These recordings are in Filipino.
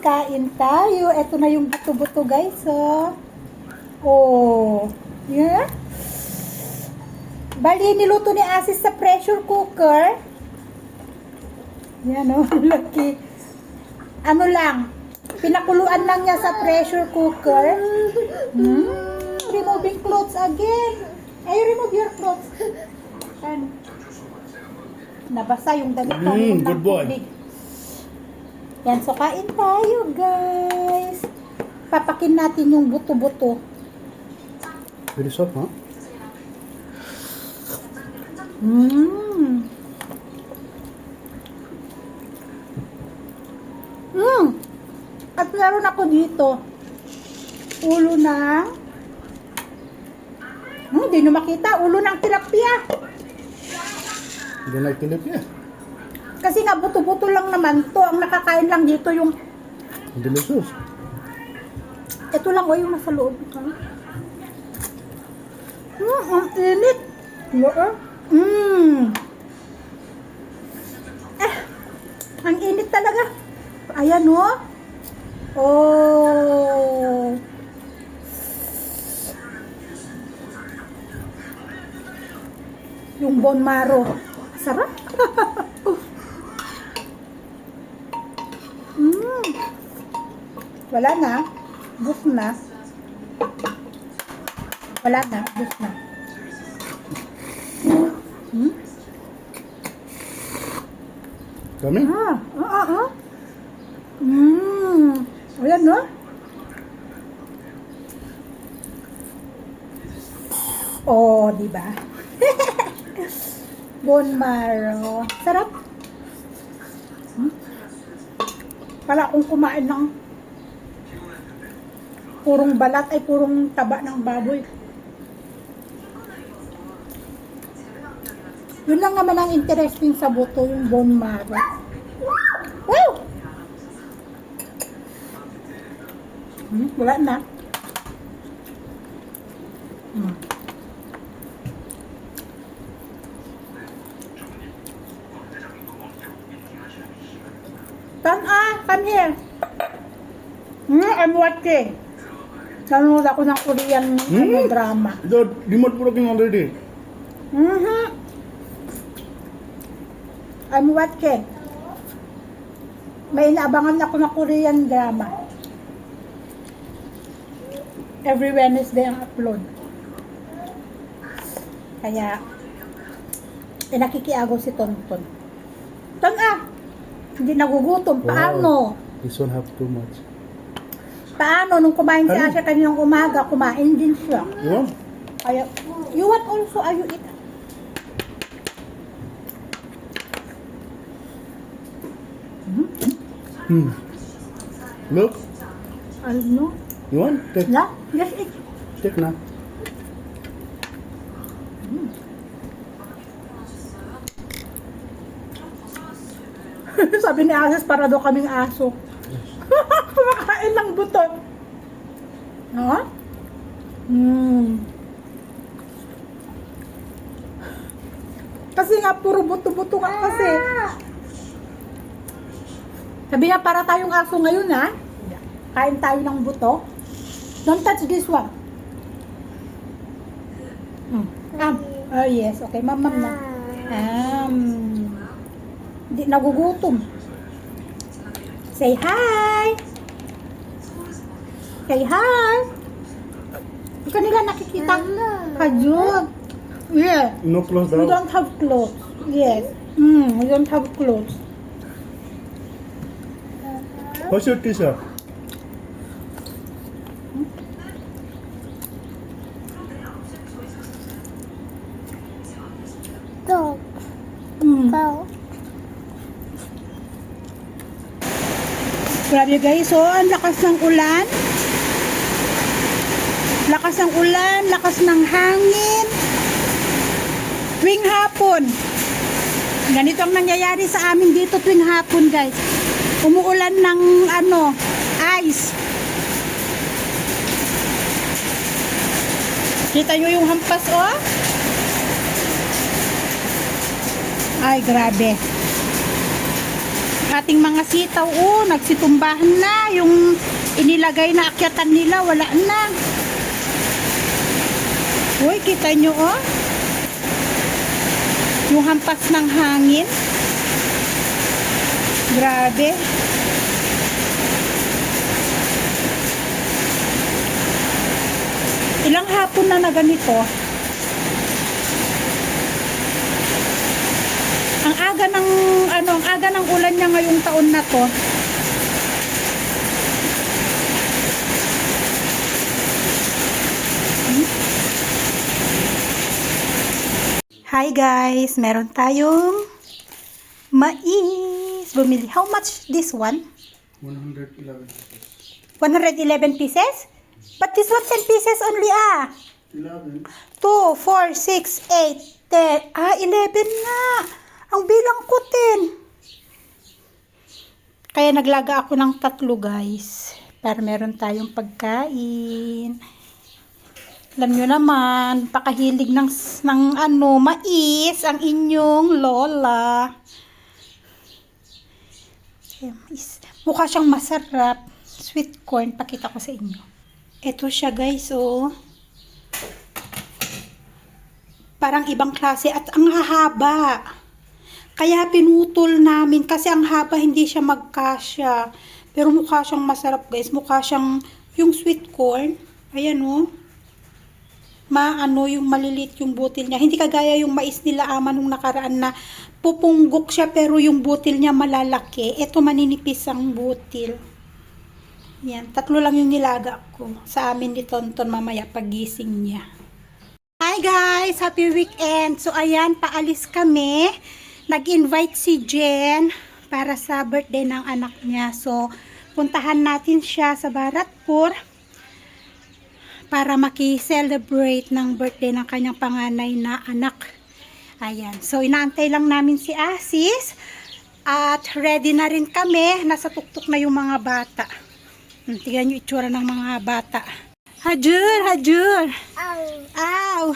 kain tayo. Ito na yung buto-buto guys, oh. Oh. Yeah. Bali, niluto ni Asis sa pressure cooker. Yan, oh. Laki. Ano lang, pinakuluan lang niya sa pressure cooker. Removing clothes again. Ay, remove your clothes. Ano? Nabasa yung damit. Good boy. Yan, so kain tayo, guys. Papakin natin yung buto-buto. Very soft, huh? At meron ako dito ulo ng hindi nyo makita, ulo ng tilapia. You don't like tilapia? Kasi nga buto-buto lang naman to. Ang nakakain lang dito yung Delicious. ito lang o yung nasa loob. Ang init. Ang init talaga. Ayan o. Oh. Yung bone marrow. Sarap. Wala na. Bus na. Wala na. Bus na. Kami? Ayan, no? Oh, di ba? Bone marrow. Sarap. Pala akong kumain ng purong balat ay purong taba ng baboy. Yun lang naman ang interesting sa buto, yung bone marrow. Wow! Wala na. Come here. I'm watching. Nanonood ako ng Korean drama. The remote broken already. I'm watching. May inaabangan ako ng Korean drama. Every Wednesday ang upload. Kaya, nakikiagaw si Tonton. Hindi nagugutom. Paano? This one have too much. Paano? Nung kumain si Asya kaninang umaga, kumain din siya. You want? Kaya, you want also? Are you eat? Look. Ano? You want? Take. Na? Yes, eat. Take na. Sabi ni Asis, para daw kaming aso. Kumakain ng buto. No? Kasi nga, puro buto-buto ka kasi. Sabi niya, para tayong aso ngayon, ha? Kain tayo ng buto. Don't touch this one. Oh, yes. Okay, mamam na. Hindi nagugutom. Say hi! Say hi! Hindi ka nila nakikita. Kajun. Yeah. No close We down. don't have clothes. Yes. We don't have clothes. What's your t-shirt? Grabe guys, so ang lakas ng ulan. Lakas ng ulan, lakas ng hangin. Tuwing hapon. Ganito ang nangyayari sa amin dito tuwing hapon guys. Umuulan ng ice. Kita nyo yung hampas, oh? Ay, grabe. ating mga sitaw, oh, nagsitumbahan na. Yung inilagay na akyatan nila, wala na. Uy, kita nyo, oh. Yung hampas ng hangin. Grabe. Ilang hapon na ganito. Ang aga ng ulan niya ngayong taon na to. Hi guys, meron tayong mais. Bumili. How much this one? 111. 111 pieces? But this one 10 pieces only 11. 2, 4, 6, 8, 10. 11 na. Ang bilang ko 10. Kaya naglaga ako ng 3 guys. Para meron tayong pagkain. Alam nyo naman, pakahilig ng mais ang inyong lola. Mukha siyang masarap. Sweet corn, pakita ko sa inyo. Ito siya guys, oh. Parang ibang klase at ang hahaba. Kaya pinutol namin kasi ang haba hindi siya magkasya. Pero mukha siyang masarap guys. Mukha siyang yung sweet corn. Ayan oh. Yung malilit yung butil niya. Hindi kagaya yung mais nila ama nung nakaraan na pupunggok siya pero yung butil niya malalaki. Ito maninipis ang butil. Yan. 3 lang yung nilaga ko sa amin ni Tonton mamaya pagising niya. Hi guys! Happy weekend! So ayan, paalis kami. Nag-invite si Jen para sa birthday ng anak niya. So, puntahan natin siya sa Baratpur para maki-celebrate ng birthday ng kanyang panganay na anak. Ayan. So, inaantay lang namin si Asis at ready na rin kami. Nasa tuktok na yung mga bata. Tingnan yung itsura ng mga bata. Hajur! Hajur! Ow!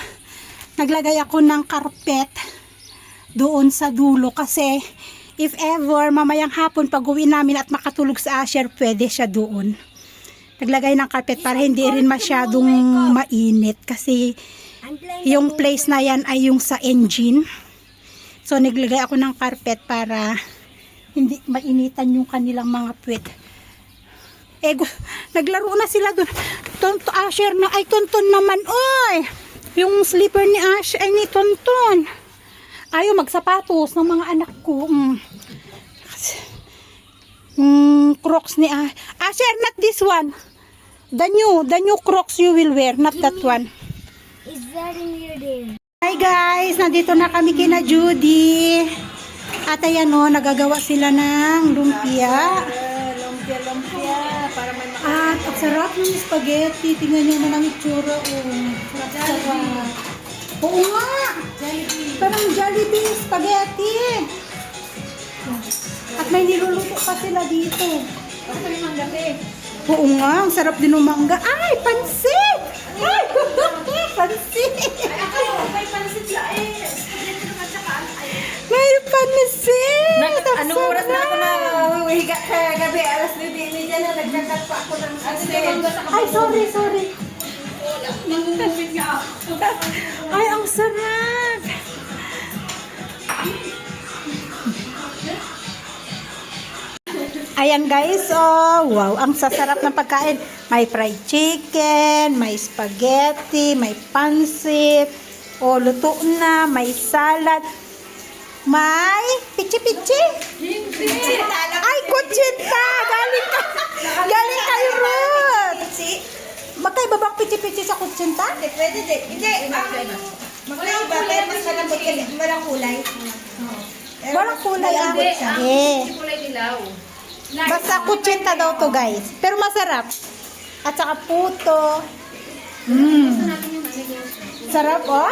Naglagay ako ng karpet doon sa dulo kasi if ever mamayang hapon pag uwi namin at makatulog sa Asher, pwede siya doon. Naglagay ng carpet para hindi rin masyadong mainit kasi yung place na yan ay yung sa engine. So naglagay ako ng carpet para hindi mainitan yung kanilang mga puwet. Naglaro na sila doon. Asher na ay Tonton naman. Oy! Yung slipper ni Ash ay ni Tonton. Ayaw magsapatos ng mga anak ko. Crocs ni Asher, not this one. The new Crocs you will wear, not that one. It's very near there. Hi guys, nandito na kami kina Judy. At ayan o, nagagawa sila ng lumpia. Lumpia. At ang sarap ng spaghetti. Tingnan nyo naman ang itsura. Sarap. Oo nga. Parang Jollibee spaghetti. At may niluluto pa sila dito. Oo nga, ang sarap din ng mangga. Ay, pansit! Ay, pansit! May pansit la eh. May pansit! Anong oras na ako na higa kagabi? Alas 9 niya na nagkakat pa ako ng pansit. Ay, sorry. Ay, ang sarap! Ayan guys, oh, wow, ang sasarap ng pagkain. May fried chicken, may spaghetti, may pansit, oh, luto na, may salad, may pichi-pichi. Ay, kutsinta! Galing kay Ruth! Magkaiba bang pichi-pichi sa kutsinta? Pwede din. Hindi. Magkaiba, pero mas malambot yan. Walang kulay. Walang kulay ang Kulay dilaw. Basta kutsinta daw to guys. Pero masarap. At saka puto. Sarap oh.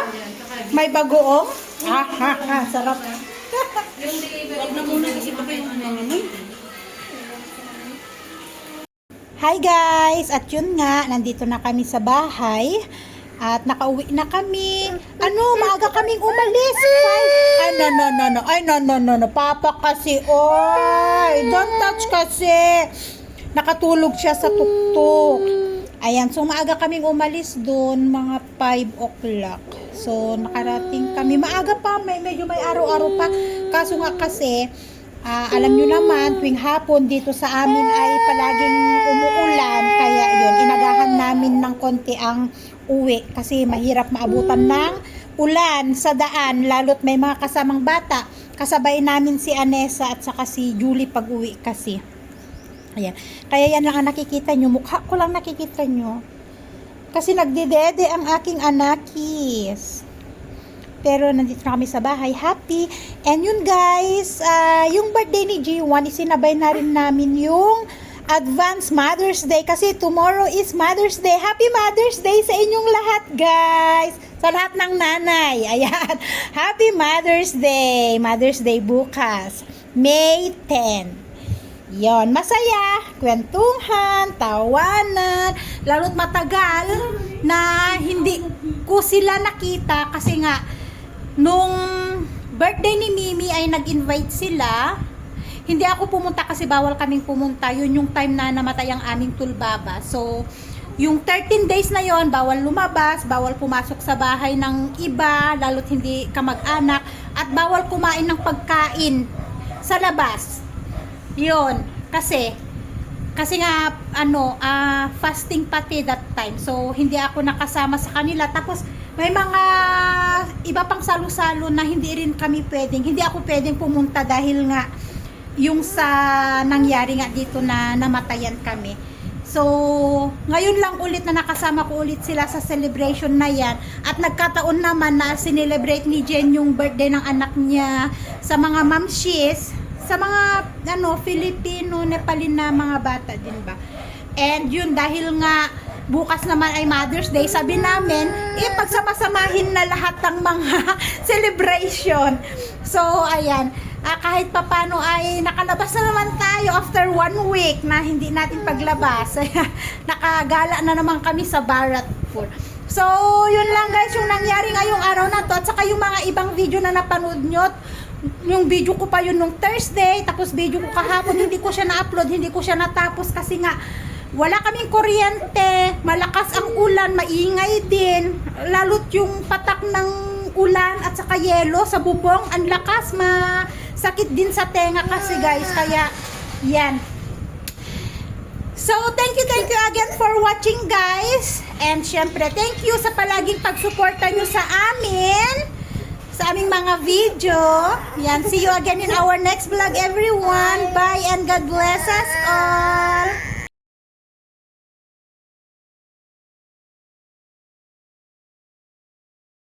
May bagoong. Sarap. Wag na muna kasi baka yung Hi guys! At yun nga, nandito na kami sa bahay. At nakauwi na kami. Maaga kaming umalis. No. Papa kasi, oy. Don't touch kasi. Nakatulog siya sa tuktok. Ayan, so maaga kaming umalis doon, mga 5 o'clock. So, nakarating kami. Maaga pa, medyo may araw-araw pa. Kaso nga kasi, alam nyo naman, tuwing hapon dito sa amin ay palaging umuulan. Kaya yun, inagahan namin ng konti ang uwi. Kasi mahirap maabutan ng ulan sa daan, lalo't may mga kasamang bata. Kasabay namin si Anessa at saka si Julie pag uwi kasi. Ayan. Kaya yan lang ang nakikita nyo. Mukha ko lang nakikita nyo. Kasi nagdedede ang aking anakis. Pero nandito na kami sa bahay. Happy. And yun guys, yung birthday ni G1, isinabay na rin namin yung advance Mother's Day. Kasi tomorrow is Mother's Day. Happy Mother's Day sa inyong lahat guys. Sa lahat ng nanay. Ayan. Happy Mother's Day. Mother's Day bukas. May 10. Yon, masaya, kwentuhan, tawanan, lalo't matagal na hindi ko sila nakita kasi nga nung birthday ni Mimi ay nag-invite sila. Hindi ako pumunta kasi bawal kaming pumunta. Yun yung time na namatay ang aming tulbaba. So, yung 13 days na yon, bawal lumabas, bawal pumasok sa bahay ng iba, lalo't hindi kamag-anak, at bawal kumain ng pagkain sa labas. Yun, kasi nga fasting pati that time. So hindi ako nakasama sa kanila. Tapos may mga iba pang salo-salo na hindi rin kami pwedeng. Hindi ako pwedeng pumunta dahil nga yung sa nangyari nga dito na namatayan kami. So ngayon lang ulit na nakasama ko ulit sila sa celebration na yan. At nagkataon naman na sinelebrate ni Jen yung birthday ng anak niya sa mga mamshis, sa mga Filipino, Nepali na mga bata din ba. And yun, dahil nga bukas naman ay Mother's Day, sabi namin, pagsama-samahin na lahat ng mga celebration. So, ayan, kahit papano ay nakalabas na naman tayo after 1 week na hindi natin paglabas. Nakagala na naman kami sa Baratpur. So, yun lang guys, yung nangyari ngayong araw na to, at saka yung mga ibang video na napanood nyo. Yung video ko pa yun nung Thursday, tapos video ko kahapon, hindi ko siya na-upload, hindi ko siya natapos kasi nga wala kaming kuryente, malakas ang ulan, maingay din, lalo't yung patak ng ulan at saka yelo sa bubong, ang lakas, masakit din sa tenga kasi guys, kaya yan. So, thank you again for watching guys, and syempre, thank you sa palaging pagsuporta nyo sa amin, sa aming mga video. Yan, see you again in our next vlog everyone. Bye and God bless us all.